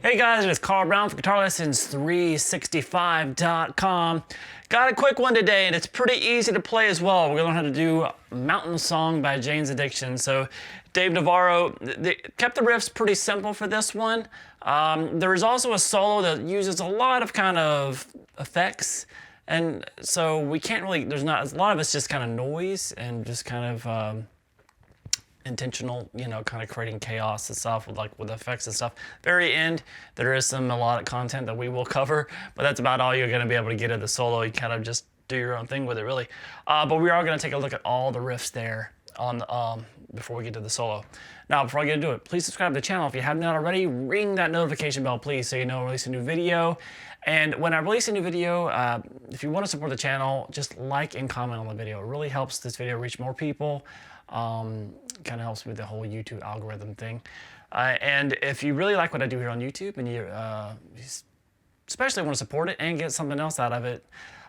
Hey guys, it's Carl Brown for GuitarLessons365.com. Got a quick one today, and it's pretty easy to play as well. We're gonna learn how to do Mountain Song by Jane's Addiction. So Dave Navarro, they kept the riffs pretty simple for this one. There is also a solo that uses a lot of kind of effects, and so we can't really, there's not, a lot of it's just kind of noise and just kind of intentional, you know, kind of creating chaos and stuff with effects and stuff. Very end, there is some melodic content that we will cover, but that's about all you're going to be able to get in the solo. You kind of just do your own thing with it, really. But we are going to take a look at all the riffs there on the, before we get to the solo. Now, before I get into it, please subscribe to the channel if you haven't already. Ring that notification bell, please, so you know I release a new video. And when I release a new video, if you want to support the channel, just like and comment on the video. It really helps this video reach more people. Kind of helps with the whole YouTube algorithm thing. And if you really like what I do here on YouTube and you especially want to support it and get something else out of it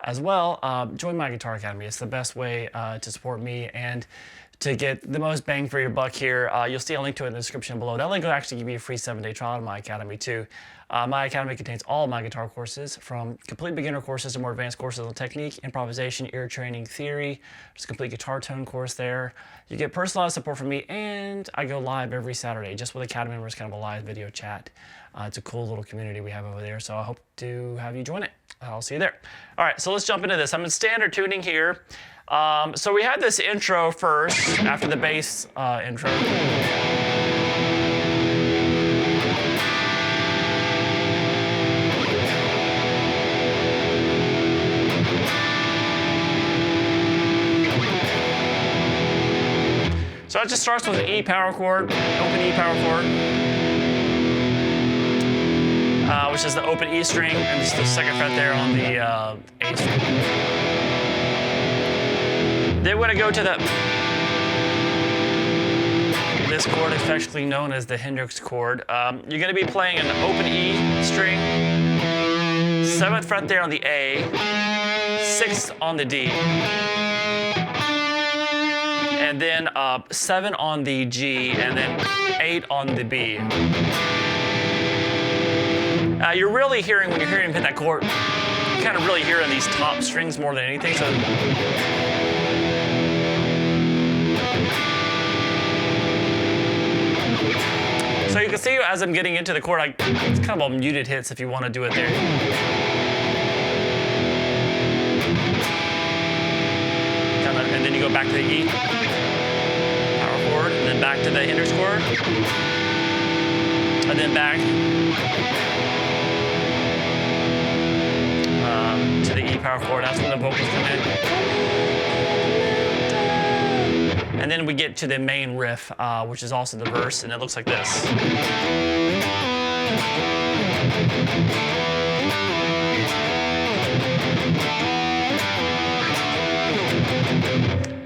as well, join my Guitar Academy. It's the best way to support me and to get the most bang for your buck here. You'll see a link to it in the description below. That link will actually give you a free 7-day trial to my academy too. My academy contains all of my guitar courses, from complete beginner courses to more advanced courses on technique, improvisation, ear training, theory. There's a complete guitar tone course there. You get personalized support from me, and I go live every Saturday just with academy members, kind of a live video chat. It's a cool little community we have over there, so I hope to have you join it. I'll see you there. All right, so let's jump into this. I'm in standard tuning here. So we had this intro first, after the bass intro. So it just starts with an E power chord, open E power chord, which is the open E string, and just the second fret there on the A string. Then we're going to go to this chord, affectionately known as the Hendrix Chord. You're going to be playing an open E string, 7th fret there on the A, 6th on the D, and then 7 on the G, and then 8 on the B. You're really hearing, when you're hearing him hit that chord, you're kind of really hearing these top strings more than anything. So you can see as I'm getting into the chord, it's kind of all muted hits if you want to do it there. And then you go back to the E power chord, and then back to the Hendrix chord, and then back to the E power chord. That's when the vocals come in. And then we get to the main riff, which is also the verse, and it looks like this.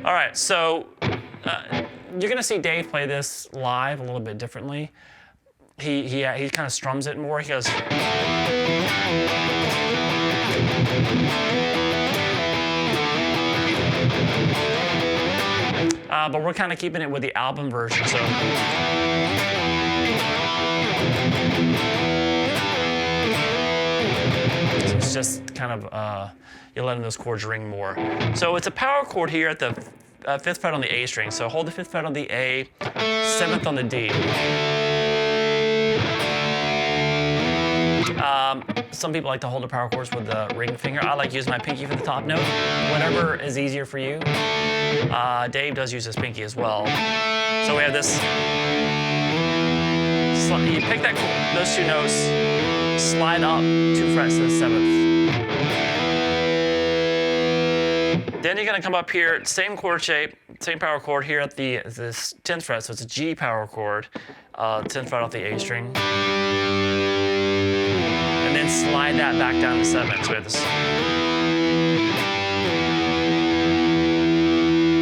All right, so you're gonna see Dave play this live a little bit differently. He kind of strums it more. He goes. But we're kind of keeping it with the album version, so. So it's just kind of, you're letting those chords ring more. So it's a power chord here at the 5th fret on the A string. So hold the 5th fret on the A, 7th on the D. Some people like to hold the power chords with the ring finger. I like using my pinky for the top note. Whatever is easier for you. Dave does use his pinky as well. So we have this. You pick those two notes, slide up 2 frets to the 7th. Then you're going to come up here, same chord shape, same power chord here at this 10th fret. So it's a G power chord, 10th fret off the A string. And then slide that back down to 7th. So we have this.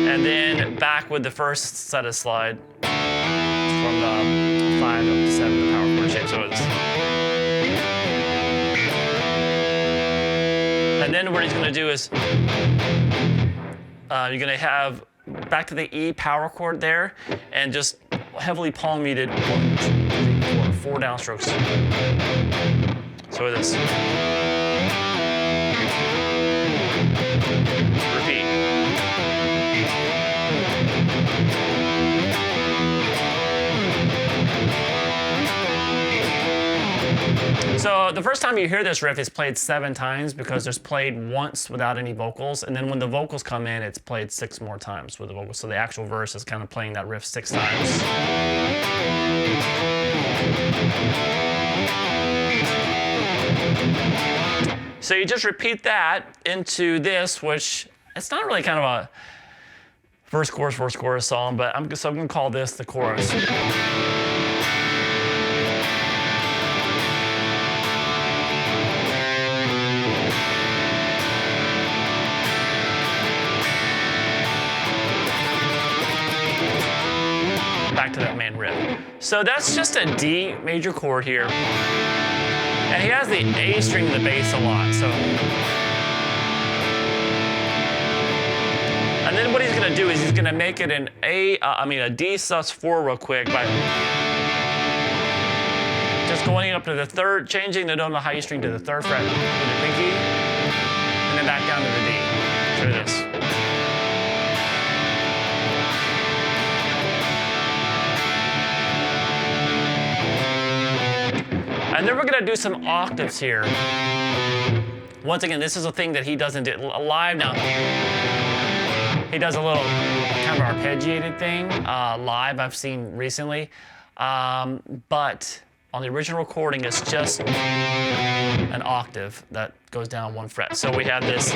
And then back with the first set of slide from the 5 up to 7, the power chord shape. So it's. And then what he's going to do is you're going to have back to the E power chord there, and just heavily palm muted 1, 2, 3, 4, 4 downstrokes. So with this. Repeat. So the first time you hear this riff, it's played 7 times because it's played once without any vocals, and then when the vocals come in, it's played 6 more times with the vocals. So the actual verse is kind of playing that riff 6 times. So you just repeat that into this, which it's not really kind of a verse, chorus song, but I'm going to call this the chorus. Back to that main riff. So that's just a D major chord here. And he has the A string of the bass a lot, so. And then what he's gonna do is he's gonna make it an a D sus4 real quick by just going up to the 3rd, changing the note on the high E string to the 3rd fret with the pinky, and then back down to the D. So this. And then we're gonna do some octaves here. Once again, this is a thing that he doesn't do live now. He does a little kind of arpeggiated thing live I've seen recently. But on the original recording, it's just an octave that goes down 1 fret. So we have this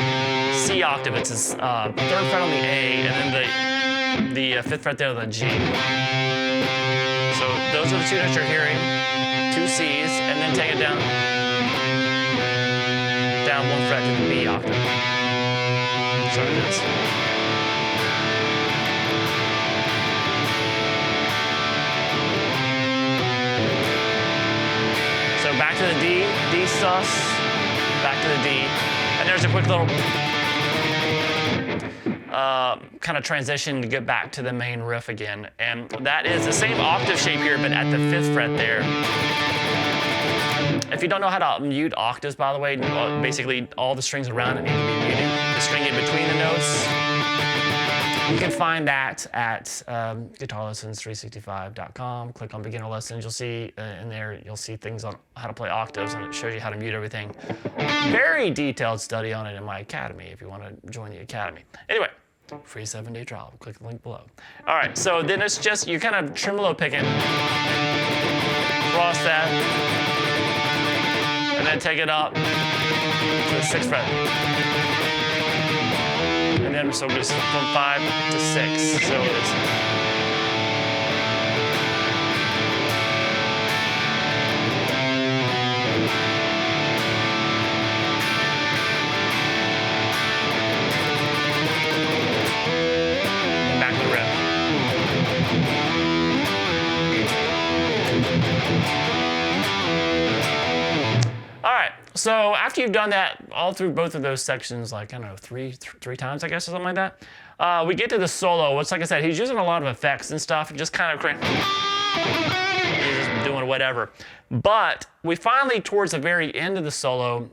C octave, it's his 3rd fret on the A, and then the 5th fret there on the G. So those are the 2 notes you're hearing. 2 C's, and then take it down 1 fret to the B octave. So it is. So back to the D, D sus, back to the D, and there's a quick little kind of transition to get back to the main riff again. And that is the same octave shape here, but at the 5th fret there. If you don't know how to mute octaves, by the way, basically all the strings around it need to be muted. The string in between the notes. You can find that at guitarlessons365.com. Click on beginner lessons. You'll see in there, you'll see things on how to play octaves, and it shows you how to mute everything. Very detailed study on it in my academy if you want to join the academy. Anyway, free 7-day trial. Click the link below. All right, so then it's just, you kind of tremolo picking. Cross that. And then take it up to the 6th fret. And then so just from 5 to 6. So it's and back to the riff. All right, so after you've done that all through both of those sections, like, I don't know, three times, I guess, or something like that, we get to the solo, which, like I said, he's using a lot of effects and stuff, just kind of he's just doing whatever. But we finally, towards the very end of the solo,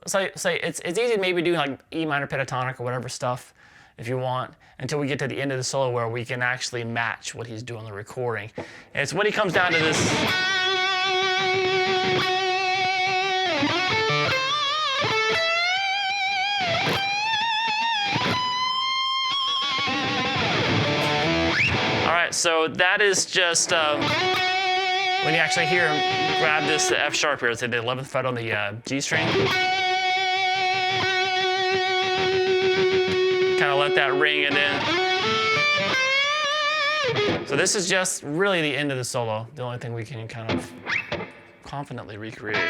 say it's easy to maybe do like E minor pentatonic or whatever stuff if you want, until we get to the end of the solo where we can actually match what he's doing in the recording. And it's when he comes down to this. All right, so that is just when you actually hear him grab this F sharp here. It's at the 11th fret on the G string. Kind of let that ring, and then. So this is just really the end of the solo. The only thing we can kind of confidently recreate.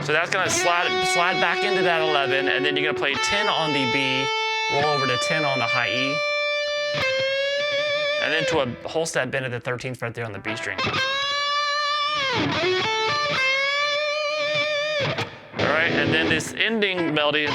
So that's gonna slide back into that 11, and then you're gonna play 10 on the B, roll over to 10 on the high E, and then to a whole step bend at the 13th fret there on the B string. All right, and then this ending melody.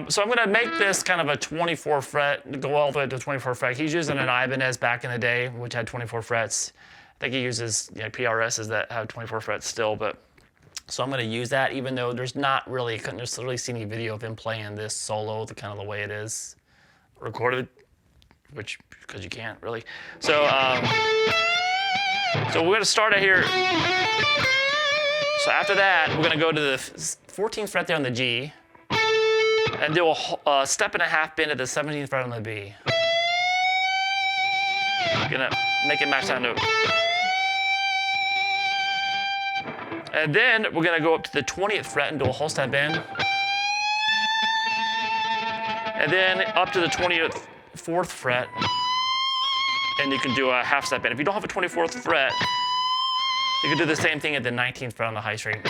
So I'm going to make this kind of a 24 fret, go all the way to 24 fret. He's using an Ibanez back in the day, which had 24 frets. I think he uses PRSs that have 24 frets still, but so I'm going to use that, even though there's not really, I couldn't necessarily see any video of him playing this solo, the kind of the way it is recorded, which, because you can't really. So, so we're going to start it here. So after that, we're going to go to the 14th fret there on the G, and do a step and a half bend at the 17th fret on the B. Gonna make it match that note. And then we're gonna go up to the 20th fret and do a whole step bend. And then up to the 24th fret, and you can do a half step bend. If you don't have a 24th fret, you can do the same thing at the 19th fret on the high string.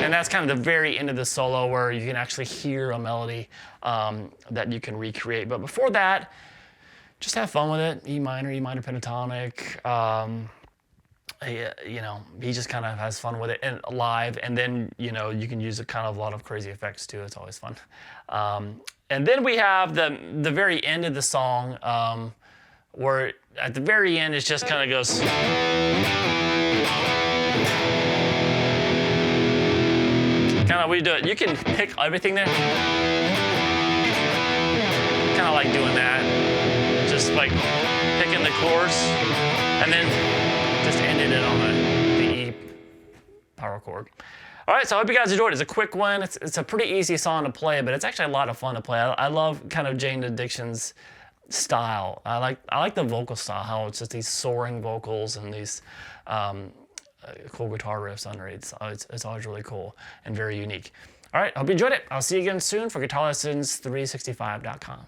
And that's kind of the very end of the solo where you can actually hear a melody that you can recreate. But before that, just have fun with it. E minor pentatonic. You know, he just kind of has fun with it and live. And then, you know, you can use a lot of crazy effects too. It's always fun. And then we have the very end of the song where at the very end it just kind of goes. Kind of we do it. You can pick everything there. Kind of like doing that. Just like picking the chorus and then just ending it on the E power chord. All right, so I hope you guys enjoyed it. It's a quick one. It's a pretty easy song to play, but it's actually a lot of fun to play. I love kind of Jane's Addiction's style. I like the vocal style, how it's just these soaring vocals and these cool guitar riffs under it. It's always really cool and very unique. All right, hope you enjoyed it. I'll see you again soon for guitarlessons365.com.